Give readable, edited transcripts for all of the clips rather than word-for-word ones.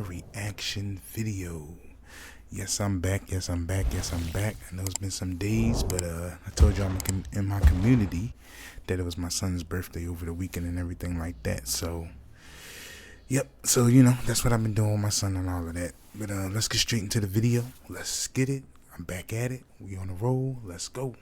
reaction video. Yes, I'm back. I know it's been some days, but I told y'all in my community that it was my son's birthday over the weekend and everything like that. So, yep. So, that's what I've been doing with my son and all of that. But let's get straight into the video. Let's get it. I'm back at it. We on the roll. Let's go.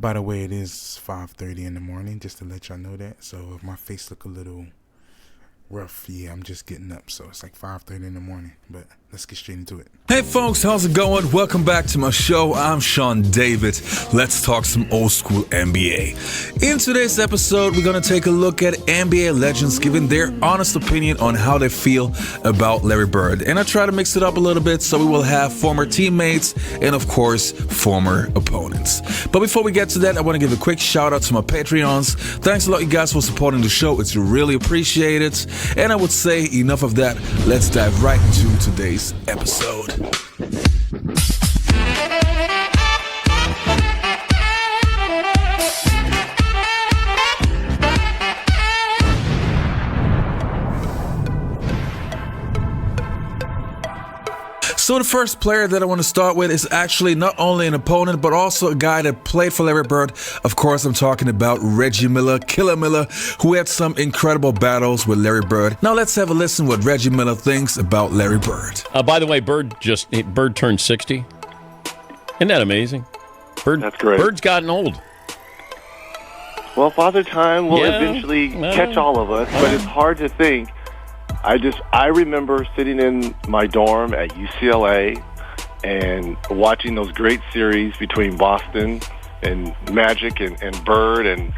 By the way, it is 5:30 in the morning, just to let y'all know that. So if my face look a little rough, yeah, I'm just getting up. So it's like 5:30 in the morning, but let's get straight into it. Hey folks, how's it going? Welcome back to my show. I'm Sean David. Let's talk some old school NBA. In today's episode, we're going to take a look at NBA legends giving their honest opinion on how they feel about Larry Bird. And I try to mix it up a little bit, so we will have former teammates and, of course, former opponents. But before we get to that, I want to give a quick shout out to my Patreons. Thanks a lot, you guys, for supporting the show. It's really appreciated. And I would say enough of that. Let's dive right into today's episode. So the first player that I want to start with is actually not only an opponent, but also a guy that played for Larry Bird. Of course, I'm talking about Reggie Miller, Killer Miller, who had some incredible battles with Larry Bird. Now let's have a listen what Reggie Miller thinks about Larry Bird. By the way, Bird turned 60. Isn't that amazing? That's great. Bird's gotten old. Well, Father Time will eventually catch all of us, but it's hard to think. I remember sitting in my dorm at UCLA and watching those great series between Boston and Magic and Bird. And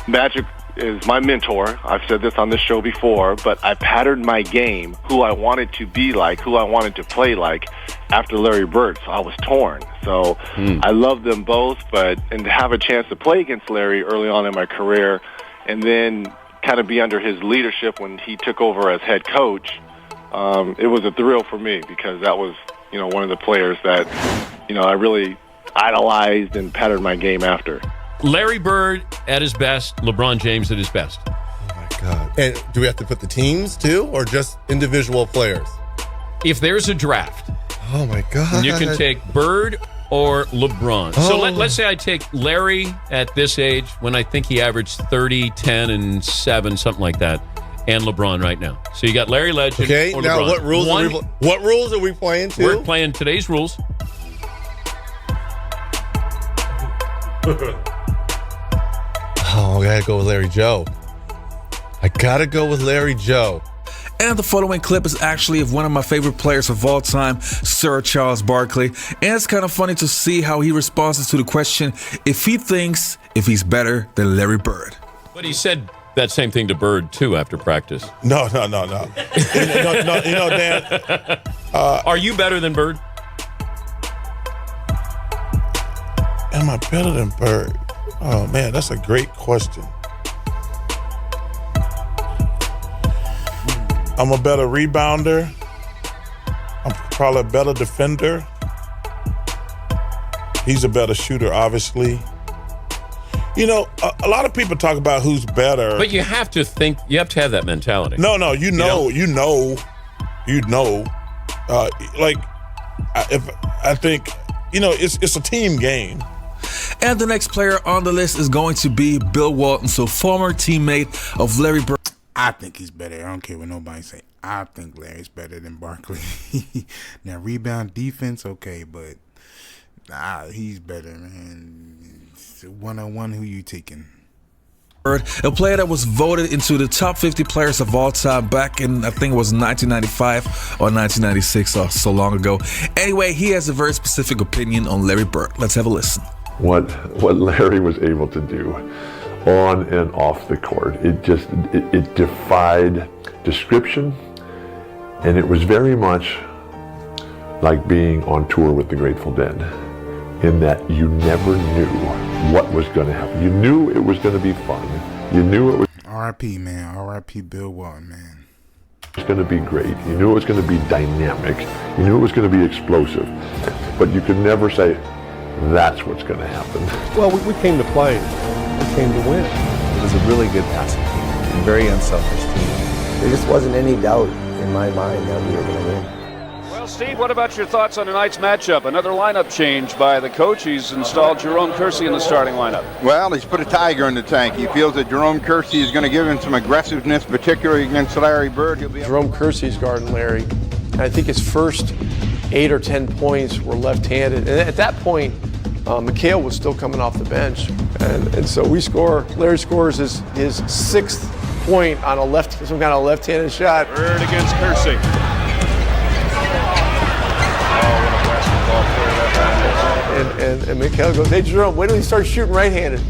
Magic is my mentor. I've said this on this show before, but I patterned my game, who I wanted to be like, who I wanted to play like, after Larry Bird. So I was torn. So I love them both, and to have a chance to play against Larry early on in my career, and then kind of be under his leadership when he took over as head coach, it was a thrill for me, because that was, one of the players that, I really idolized and patterned my game after. Larry Bird at his best, LeBron James at his best. Oh, my God. And do we have to put the teams, too, or just individual players? If there's a draft, oh, my God, you can take Bird or LeBron. Oh. So let's say I take Larry at this age, when I think he averaged 30, 10, and 7, something like that, and LeBron right now. So you got Larry Legend okay, or now LeBron. what rules are we playing to? We're playing today's rules. Oh, I gotta go with Larry Joe. And the following clip is actually of one of my favorite players of all time, Sir Charles Barkley. And it's kind of funny to see how he responds to the question if he thinks if he's better than Larry Bird. But he said that same thing to Bird, too, after practice. No. Dan. Are you better than Bird? Am I better than Bird? Oh, man, that's a great question. I'm a better rebounder. I'm probably a better defender. He's a better shooter, obviously. A lot of people talk about who's better. But you have to have that mentality. No, you know. I think, it's a team game. And the next player on the list is going to be Bill Walton, so former teammate of Larry Bird. I think he's better. I don't care what nobody say. I think Larry's better than Barkley. Now, rebound, defense, okay, but he's better, man. One-on-one, who you taking? Bird, a player that was voted into the top 50 players of all time back in, I think it was 1995 or 1996, or so long ago. Anyway, he has a very specific opinion on Larry Bird. Let's have a listen. What Larry was able to do on and off the court, it defied description, and it was very much like being on tour with the Grateful Dead, in that you never knew what was going to happen. You knew it was going to be fun, You knew it was R.I.P. man, R.I.P. Bill Walton, man. going to be great. You knew it was going to be dynamic. You knew it was going to be explosive. But you could never say, that's what's going to happen. Well, we came to play. We came to win. It was a really good passing team, a very unselfish team. There just wasn't any doubt in my mind that we were going to win. Well, Steve, what about your thoughts on tonight's matchup? Another lineup change by the coach. He's installed Jerome Kersey in the starting lineup. Well, he's put a tiger in the tank. He feels that Jerome Kersey is going to give him some aggressiveness, particularly against Larry Bird. Jerome Kersey's guarding Larry. And I think his first 8 or 10 points were left-handed. And at that point, McHale was still coming off the bench. And so Larry scores his 6th point on some kind of left-handed shot. Bird against Kersey. And McHale goes, hey, Jerome, wait till he starts shooting right-handed. Change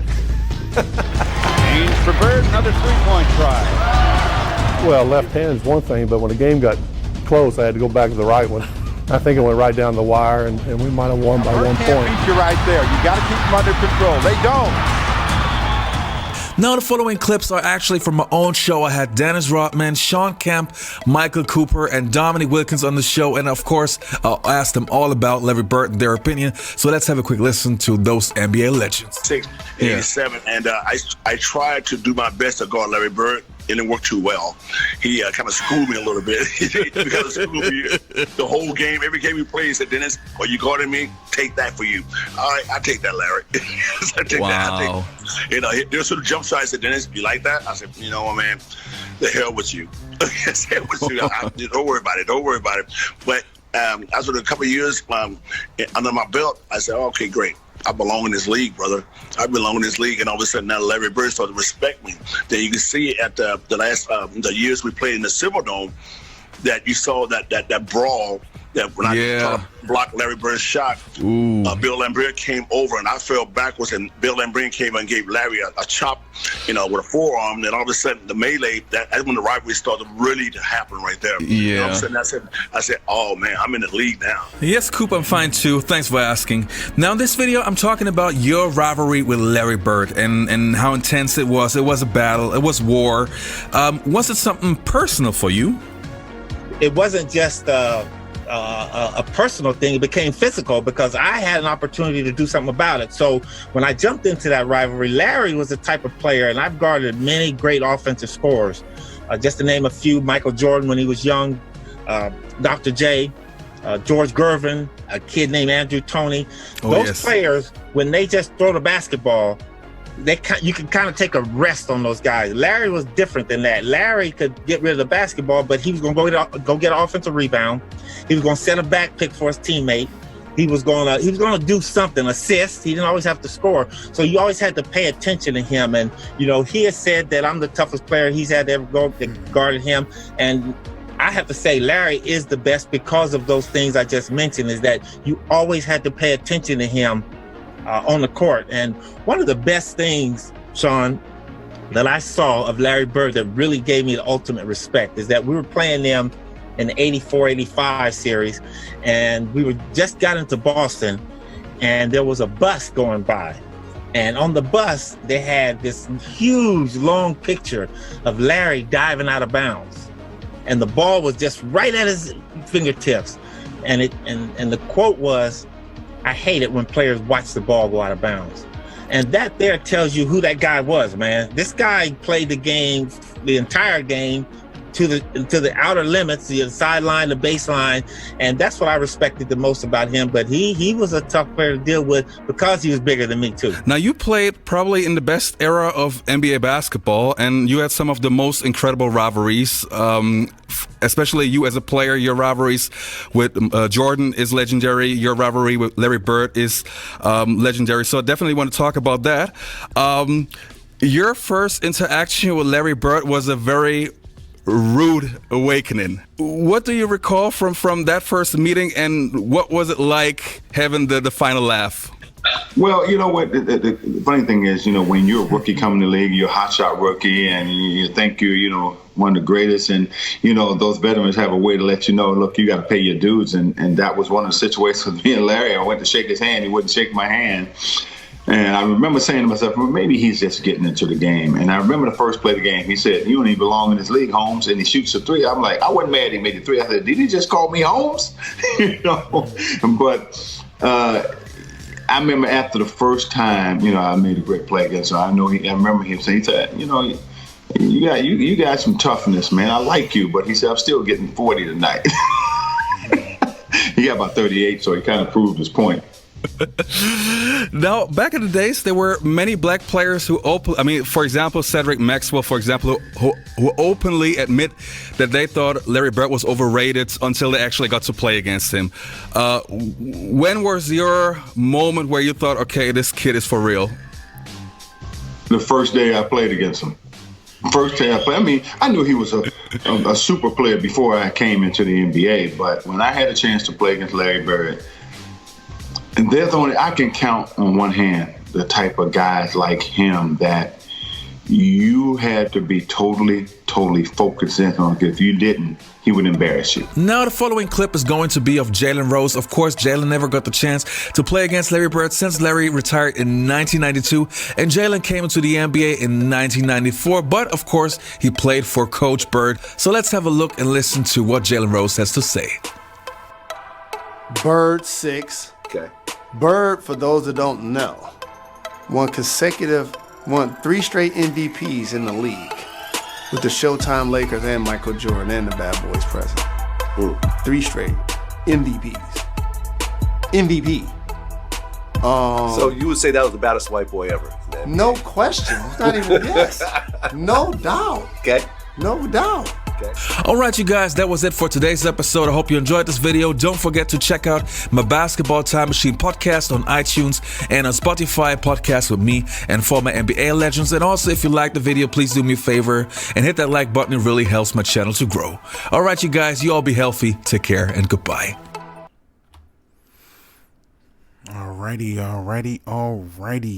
for Bird, another 3-point try. Well, left-handed is one thing, but when the game got close, I had to go back to the right one. I think it went right down the wire, and we might have won by 1 point. Beat you right there. You got to keep them under control. They don't. Now, the following clips are actually from my own show. I had Dennis Rodman, Sean Kemp, Michael Cooper, and Dominique Wilkins on the show. And of course, I'll ask them all about Larry Bird and their opinion. So let's have a quick listen to those NBA legends. 87, and I tried to do my best to guard Larry Bird. It didn't work too well. He kind of schooled me a little bit. He kind of schooled me the whole game. Every game we played, he said, Dennis, are you guarding me? Take that for you. All right, I take that, Larry. I take that. There's sort of jump shot. I said, Dennis, you like that? I said, you know what, man, the hell with you. I said, with you. Don't worry about it. Don't worry about it. But after a couple of years under my belt, I said, okay, great. I belong in this league, brother. I belong in this league, and all of a sudden now Larry Bird started to respect me. Then you can see at the last the years we played in the Silverdome that you saw that brawl. That when I tried to block Larry Bird's shot, Bill Lambert came over and I fell backwards, and Bill Lambert came and gave Larry a chop, with a forearm. And then all of a sudden the melee, that's when the rivalry started really to happen right there. Yeah. And all of a sudden I said, oh man, I'm in the league now. Yes, Coop, I'm fine too. Thanks for asking. Now in this video, I'm talking about your rivalry with Larry Bird and how intense it was. It was a battle. It was war. Was it something personal for you? It wasn't just a personal thing. It became physical because I had an opportunity to do something about it. So when I jumped into that rivalry, Larry was the type of player, and I've guarded many great offensive scorers. Just to name a few: Michael Jordan when he was young, Dr. J, George Gervin, a kid named Andrew Toney. Those players, when they just throw the basketball, you can kind of take a rest on those guys. Larry was different than that. Larry could get rid of the basketball, but he was going to go get an offensive rebound. He was going to set a back pick for his teammate. He was going to do something, assist. He didn't always have to score. So you always had to pay attention to him. And, he has said that I'm the toughest player he's had to ever go that guarded him. And I have to say Larry is the best because of those things I just mentioned, is that you always had to pay attention to him on the court. And one of the best things, Sean, that I saw of Larry Bird that really gave me the ultimate respect is that we were playing them in the 84-85 series, and we just got into Boston, and there was a bus going by. And on the bus, they had this huge, long picture of Larry diving out of bounds. And the ball was just right at his fingertips. And the quote was, "I hate it when players watch the ball go out of bounds." And that there tells you who that guy was, man. This guy played the game, the entire game, to the outer limits, the sideline, the baseline, and that's what I respected the most about him. But he was a tough player to deal with because he was bigger than me too. Now, you played probably in the best era of NBA basketball, and you had some of the most incredible rivalries. Especially you as a player, your rivalries with Jordan is legendary. Your rivalry with Larry Bird is legendary. So I definitely want to talk about that. Your first interaction with Larry Bird was a very rude awakening. What do you recall from that first meeting, and what was it like having the final laugh? Well, you know what, the funny thing is, when you're a rookie coming to the league, you're a hotshot rookie, and you think you're, one of the greatest, and, those veterans have a way to let you know, look, you got to pay your dues, and that was one of the situations with me and Larry. I went to shake his hand, he wouldn't shake my hand. And I remember saying to myself, well, maybe he's just getting into the game. And I remember the first play of the game, he said, you don't even belong in this league, Holmes. And he shoots a three. I'm like, I wasn't mad he made the three. I said, did he just call me Holmes? But I remember after the first time, I made a great play against him. I remember him saying, he said, you got some toughness, man. I like you. But he said, I'm still getting 40 tonight. He got about 38, so he kind of proved his point. Now, back in the days, there were many black players who for example, Cedric Maxwell, for example, who openly admit that they thought Larry Bird was overrated until they actually got to play against him. When was your moment where you thought, okay, this kid is for real? The first day I played against him. First day I played, I knew he was a super player before I came into the NBA, but when I had a chance to play against Larry Bird, and there's only, I can count on one hand the type of guys like him that you had to be totally focused in on. If you didn't, he would embarrass you. Now the following clip is going to be of Jaylen Rose. Of course, Jaylen never got the chance to play against Larry Bird since Larry retired in 1992, and Jaylen came into the NBA in 1994, but of course, he played for Coach Bird. So let's have a look and listen to what Jaylen Rose has to say. Bird 6. Okay. Bird, for those that don't know, won 3 straight MVPs in the league with the Showtime Lakers and Michael Jordan and the Bad Boys present. 3 straight MVPs. MVP. So you would say that was the baddest white boy ever? No question. It's not even yes. No doubt. Okay. No doubt. All right, you guys, that was it for today's episode. I hope you enjoyed this video. Don't forget to check out my Basketball Time Machine podcast on iTunes and on Spotify, podcast with me and former NBA legends. And also, if you like the video, please do me a favor and hit that like button. It really helps my channel to grow. All right, you guys, you all be healthy. Take care and goodbye. Alrighty,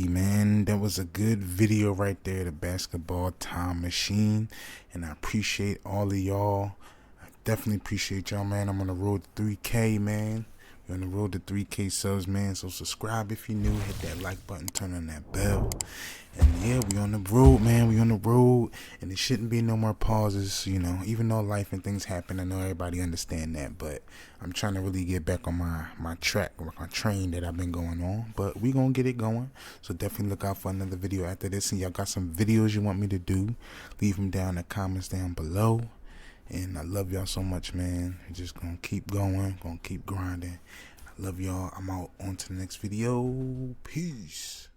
man. That was a good video right there, the Basketball Time Machine. And I appreciate all of y'all. I definitely appreciate y'all, man. I'm on the road to 3K, man. We're on the road to 3K subs, man. So subscribe if you're new. Hit that like button. Turn on that bell. And yeah, we on the road, man. We on the road. And there shouldn't be no more pauses, even though life and things happen. I know everybody understand that. But I'm trying to really get back on my track, my train that I've been going on. But we going to get it going. So definitely look out for another video after this. And y'all got some videos you want me to do, leave them down in the comments down below. And I love y'all so much, man. We're just going to keep going, going to keep grinding. I love y'all. I'm out. On to the next video. Peace.